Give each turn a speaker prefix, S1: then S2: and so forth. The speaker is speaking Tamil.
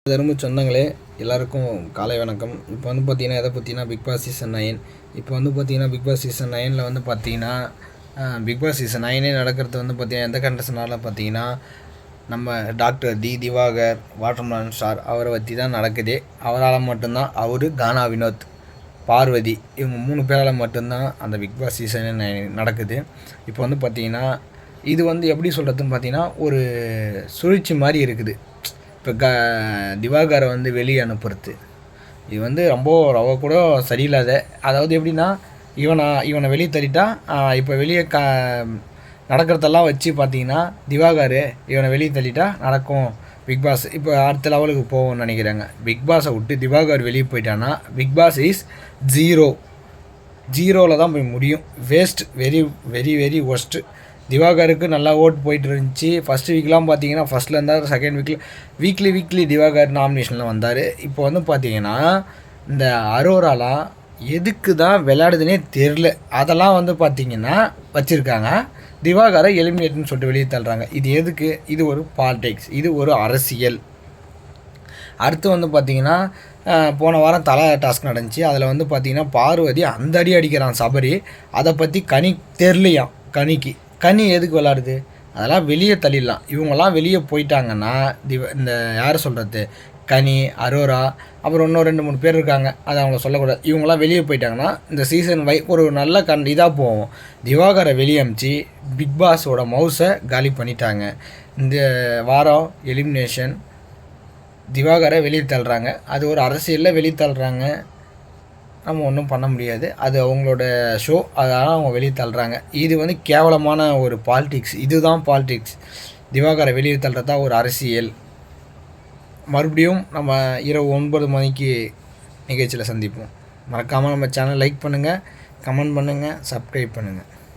S1: தரும்பு சொந்தங்களே எல்லாருக்கும் காலை வணக்கம். இப்போ வந்து பார்த்தீங்கன்னா எதை பற்றினா பிக் பாஸ் சீசன் 9. இப்போ வந்து பார்த்தீங்கன்னா பிக் பாஸ் சீசன் 9 வந்து பார்த்தீங்கன்னா பிக் பாஸ் சீசன் 9 நடக்கிறது வந்து பார்த்தீங்கன்னா எந்த கண்டஸ்டனால பார்த்தீங்கன்னா நம்ம டாக்டர் திவாகர் வாட்டர்மெலன் ஸ்டார் அவரை பற்றி தான் நடக்குது. அவரால் மட்டும்தான், அவர் கானா வினோத் பார்வதி இவங்க 3 பேரால் மட்டும்தான் அந்த பிக் பாஸ் சீசன் நடக்குது. இப்போ வந்து பார்த்தீங்கன்னா இது வந்து எப்படி சொல்கிறதுன்னு பார்த்தீங்கன்னா ஒரு சுழற்சி மாதிரி இருக்குது. இப்போ திவாகரை வந்து வெளியே அனுப்புறது இது வந்து ரொம்ப கூட சரியில்லாத. அதாவது எப்படின்னா இவனை வெளியே தள்ளிட்டா இப்போ வெளியே நடக்கிறதெல்லாம் வச்சு பார்த்தீங்கன்னா திவாகர் இவனை வெளியே தள்ளிட்டா நடக்கும் பிக் பாஸ். இப்போ அடுத்த லெவலுக்கு போகும்னு நினைக்கிறாங்க. பிக் பாஸை விட்டு திவாகர் வெளியே போயிட்டான்னா பிக் பாஸ் இஸ் ஜீரோவில் தான் போய் முடியும். Waste, very very very worst. திவாகருக்கு நல்லா ஓட்டு போயிட்டு இருந்துச்சு. ஃபஸ்ட்டு வீக்லாம் பார்த்தீங்கன்னா ஃபஸ்ட்டில் இருந்தார், செகண்ட் வீக்லி திவாகர் நாமினேஷனில் வந்தார். இப்போ வந்து பார்த்தீங்கன்னா இந்த அரோராலாம் எதுக்கு தான் விளையாடுதுன்னே தெரில. அதெல்லாம் வந்து பார்த்திங்கன்னா வச்சுருக்காங்க. திவாகரை எலிமினேட்னு சொல்லிட்டு வெளியே தள்ளுறாங்க. இது எதுக்கு? இது ஒரு பாலிடிக்ஸ், இது ஒரு அரசியல். அடுத்து வந்து பார்த்திங்கன்னா போன வாரம் தலை டாஸ்க் நடந்துச்சு. அதில் வந்து பார்த்திங்கன்னா பார்வதி அந்த அடி அடிக்கிறான் சபரி. அதை பற்றி தெரிலையாம் கனி எதுக்கு விளாடுது? அதெல்லாம் வெளியே தள்ளிடலாம். இவங்கெல்லாம் வெளியே போயிட்டாங்கன்னா இந்த யார் சொல்கிறது, கனி, அரோரா, அப்புறம் இன்னும் 2-3 பேர் இருக்காங்க, அதை அவங்கள சொல்லக்கூடாது. இவங்களாம் வெளியே போயிட்டாங்கன்னா இந்த சீசன் ஒரு நல்ல இதாக போவோம். திவாகரை வெளியே அமிச்சு பிக் பாஸோட மவுஸை காலி பண்ணிட்டாங்க. இந்த வாரம் எலிமினேஷன் திவாகரை வெளியே தள்ளுறாங்க. அது ஒரு அரசியலில் வெளியே தள்ளுறாங்க. நம்ம ஒன்றும் பண்ண முடியாது. அது அவங்களோட ஷோ, அதனால் அவங்க வெளியே தள்ளுறாங்க. இது வந்து கேவலமான ஒரு பாலிடிக்ஸ். இதுதான் பாலிடிக்ஸ். திவாகரை வெளியே தள்ளுறது தான் ஒரு அரசியல். மறுபடியும் நம்ம இரவு 9 மணிக்கு நிகழ்ச்சியில் சந்திப்போம். மறக்காமல் நம்ம சேனல் லைக் பண்ணுங்கள், கமெண்ட் பண்ணுங்கள், சப்ஸ்கிரைப் பண்ணுங்கள்.